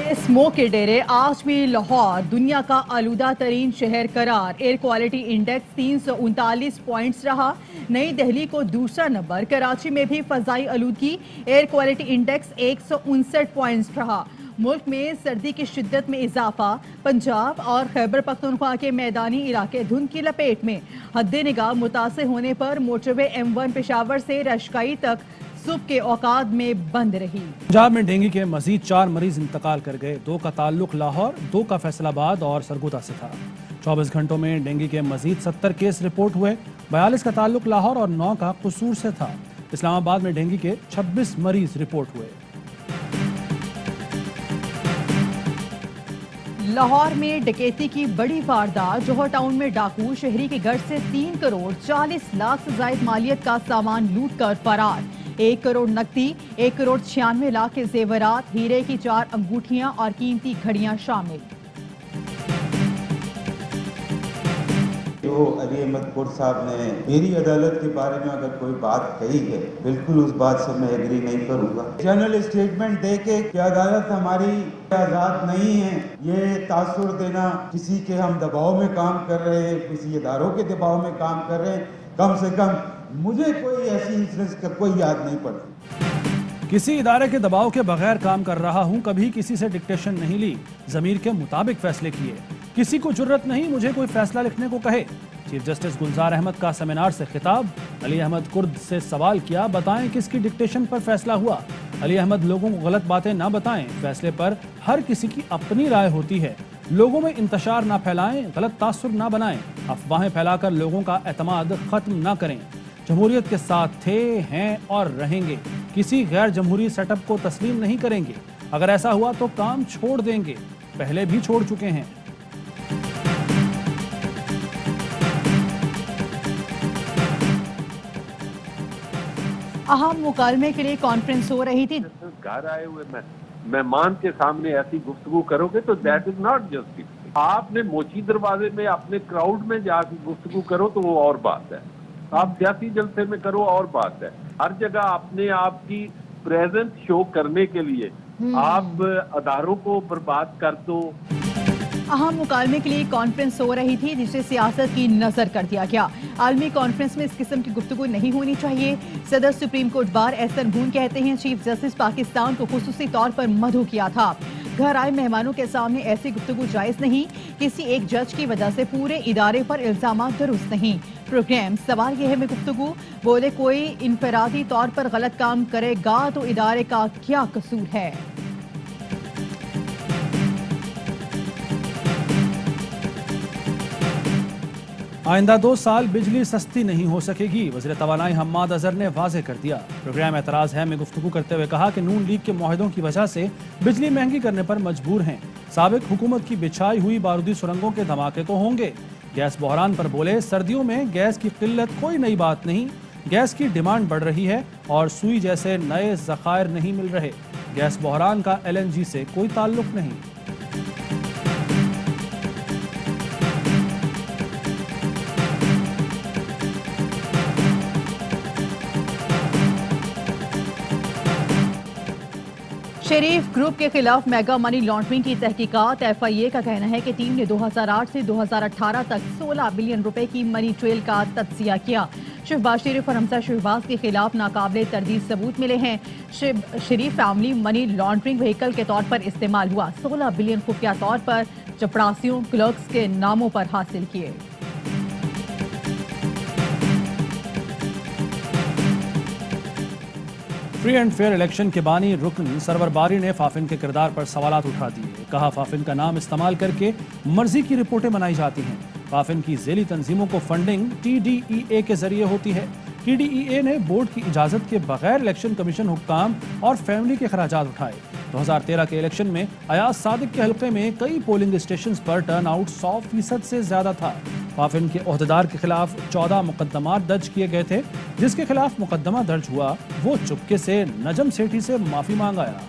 Smoke के डेरे आज भी लाहौर दुनिया का आलूदा तरीन शहर करार। एयर क्वालिटी इंडेक्स 339 पॉइंट्स रहा। नई दिल्ली को दूसरा नंबर। कराची में भी फजाई आलूदगी एयर क्वालिटी इंडेक्स 159 पॉइंट्स रहा। मुल्क में सर्दी की शिद्दत में इजाफा। पंजाब और खैबर पख्तूनख्वा के मैदानी इलाके धुंध की लपेट में। हद निगाह मुतासिर होने पर मोटरवे M1 पेशावर से रशकाई तक सुबह के औकात में बंद रही। पंजाब में डेंगू के मजीद 4 मरीज इंतकाल कर गए। 2 का ताल्लुक लाहौर, 2 का फैसलाबाद और सरगोदा से था। 24 घंटों में डेंगू के मजीद 70 केस रिपोर्ट हुए। 42 का ताल्लुक लाहौर और 9 का कसूर से था। इस्लामाबाद में डेंगू के 26 मरीज रिपोर्ट हुए। लाहौर में डकैती की बड़ी वारदात। जौहर टाउन में डाकू शहरी के घर से 3 करोड़ 40 लाख से जायद मालियत का सामान लूट कर फरार। 1 करोड़ नकदी, 1 करोड़ 96 लाख के जेवरात, हीरे की 4 अंगूठियां और कीमती घड़ियां शामिल। जो अली अहमद कुर्द साहब ने मेरी अदालत के बारे में अगर कोई बात कही है, बिल्कुल उस बात से मैं एग्री नहीं करूंगा। जनरल स्टेटमेंट दे के कि अदालत हमारी आजाद नहीं है, ये तासुर देना किसी के हम दबाव में काम कर रहे हैं, किसी इदारों के दबाव में काम कर रहे हैं, कम से कम मुझे कोई ऐसी इंसिडेंस का कोई याद नहीं पड़ती। किसी इदारे के दबाव के बगैर काम कर रहा हूं, कभी किसी से डिक्टेशन नहीं ली, जमीर के मुताबिक फैसले किए। किसी को जुर्रत नहीं मुझे कोई फैसला लिखने को कहे। चीफ जस्टिस गुलजार अहमद का सेमिनार से खिताब। अली अहमद कुर्द से सवाल किया, बताएं किसकी डिक्टेशन पर फैसला हुआ। अली अहमद लोगों को गलत बातें ना बताएं, फैसले पर हर किसी की अपनी राय होती है। लोगों में इंतशार ना फैलाएं, गलत तासुर ना बनाएं, अफवाहें फैलाकर लोगों का एतमाद खत्म ना करें। जमहूरियत के साथ थे, हैं और रहेंगे। किसी गैर जमहूरी सेटअप को तस्लीम नहीं करेंगे। अगर ऐसा हुआ तो काम छोड़ देंगे, पहले भी छोड़ चुके हैं। अहम मुकालमे के लिए कॉन्फ्रेंस हो रही थी। घर आए हुए मेहमान के सामने ऐसी गुफ्तगू करोगे तो दैट इज नॉट जस्टिस। आपने मोची दरवाजे में अपने क्राउड में जाकर गुफ्तगू करो तो वो और बात है। आप सियासी जलसे में करो और बात है। हर जगह अपने आप की प्रेजेंस शो करने के लिए आप अदारों को बर्बाद कर दो। अहम मुकालमे के लिए कॉन्फ्रेंस हो रही थी जिसे सियासत की नजर कर दिया गया। आलमी कॉन्फ्रेंस में इस किस्म की गुफ्तगू नहीं होनी चाहिए। सदर सुप्रीम कोर्ट बार एहसन बून कहते हैं चीफ जस्टिस पाकिस्तान को खुसूसी तौर पर मदहू किया था। घर आए मेहमानों के सामने ऐसी गुफ्तगू जायज नहीं। किसी एक जज की वजह से पूरे इदारे पर इल्जाम दुरुस्त नहीं। प्रोग्राम सवाल यह है में गुफ्तगू बोले कोई इनफरादी तौर पर गलत काम करेगा तो इदारे का क्या कसूर है। आइंदा 2 साल बिजली सस्ती नहीं हो सकेगी, वज़ीर तवानाई हम्माद अजहर ने वाज़ेह कर दिया। प्रोग्राम एतराज है में गुफ्तगू करते हुए कहा कि नून लीग के मुआहदों की वजह से बिजली महंगी करने पर मजबूर हैं। साबिक हुकूमत की बिछाई हुई बारूदी सुरंगों के धमाके तो होंगे। गैस बहरान पर बोले, सर्दियों में गैस की किल्लत कोई नई बात नहीं। गैस की डिमांड बढ़ रही है और सुई जैसे नए ज़खायर नहीं मिल रहे। गैस बहरान का LNG से कोई ताल्लुक नहीं। शरीफ ग्रुप के खिलाफ मेगा मनी लॉन्ड्रिंग की तहकीकात। FIA का कहना है कि टीम ने 2008 से 2018 तक 16 बिलियन रुपए की मनी ट्रेल का तज्जिया किया। शहबाज शरीफ और हमजा शहबाज के खिलाफ नाकाबिले तरदीद सबूत मिले हैं। शरीफ फैमिली मनी लॉन्ड्रिंग व्हीकल के तौर पर इस्तेमाल हुआ। 16 बिलियन खुफिया तौर पर चपरासियों क्लर्क्स के नामों पर हासिल किए। फ्री एंड फेयर इलेक्शन के बानी रुकन सरवर बारी ने फाफिन के किरदार पर सवालात उठा दिए। कहा, फाफिन का नाम इस्तेमाल करके मर्जी की रिपोर्टें बनाई जाती हैं। फाफिन की ज़ेली तंजीमों को फंडिंग TDEA के जरिए होती है। TDEA ने बोर्ड की इजाज़त के बगैर इलेक्शन कमीशन हुक्काम और फैमिली के खराजात उठाए। 2013 के इलेक्शन में अयाज सादिक के हल्के में कई पोलिंग स्टेशन पर टर्न आउट 100% से ज्यादा था। फाफिन के ओहदेदार के खिलाफ 14 मुकदमा दर्ज किए गए थे। जिसके खिलाफ मुकदमा दर्ज हुआ वो चुपके से नजम सेठी से माफी मांग आया।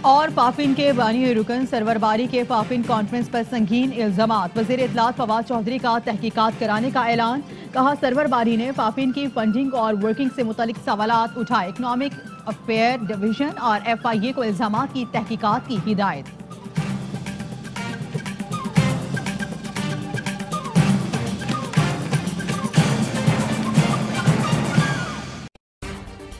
और पाफिन के बानी रुकन सरवर बारी के पाफिन कॉन्फ्रेंस पर संगीन इल्जामात। वज़ीर इत्तलात फवाद चौधरी का तहकीकात कराने का ऐलान। कहा सरवर बारी ने पाफिन की फंडिंग और वर्किंग से मुतालिक सवालात उठाए। इकनॉमिक अफेयर डिवीजन और FIA को इल्जामात की तहकीकात की हिदायत।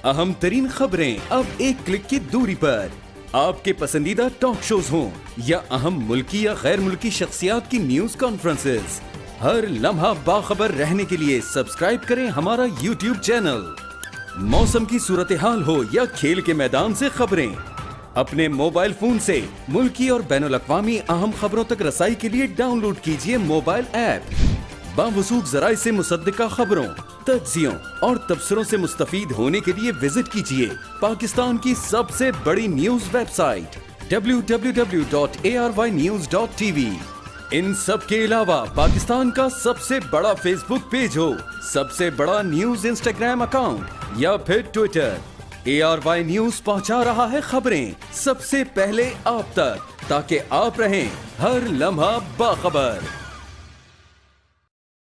अहम तरीन खबरें अब एक क्लिक की दूरी पर। आपके पसंदीदा टॉक शोज हों या अहम मुल्की या गैर मुल्की शख्सियात की न्यूज कॉन्फ्रेंसेस, हर लम्हा बाखबर रहने के लिए सब्सक्राइब करें हमारा YouTube चैनल। मौसम की सूरत हाल हो या खेल के मैदान से खबरें, अपने मोबाइल फोन से मुल्की और बैनुल-अक़वामी अहम खबरों तक रसाई के लिए डाउनलोड कीजिए मोबाइल ऐप। बावसूख ज़राए से मुसद्दिका खबरों, तज्ज़ियों और तबसरों से मुस्तफ़ीद होने के लिए विजिट कीजिए पाकिस्तान की सबसे बड़ी न्यूज वेबसाइट www.arynews.tv। इन सब के अलावा पाकिस्तान का सबसे बड़ा फेसबुक पेज हो, सबसे बड़ा न्यूज इंस्टाग्राम अकाउंट या फिर ट्विटर, ARY न्यूज पहुंचा रहा है खबरें सबसे पहले आप तक, ताकि आप रहें हर लम्हा बाखबर।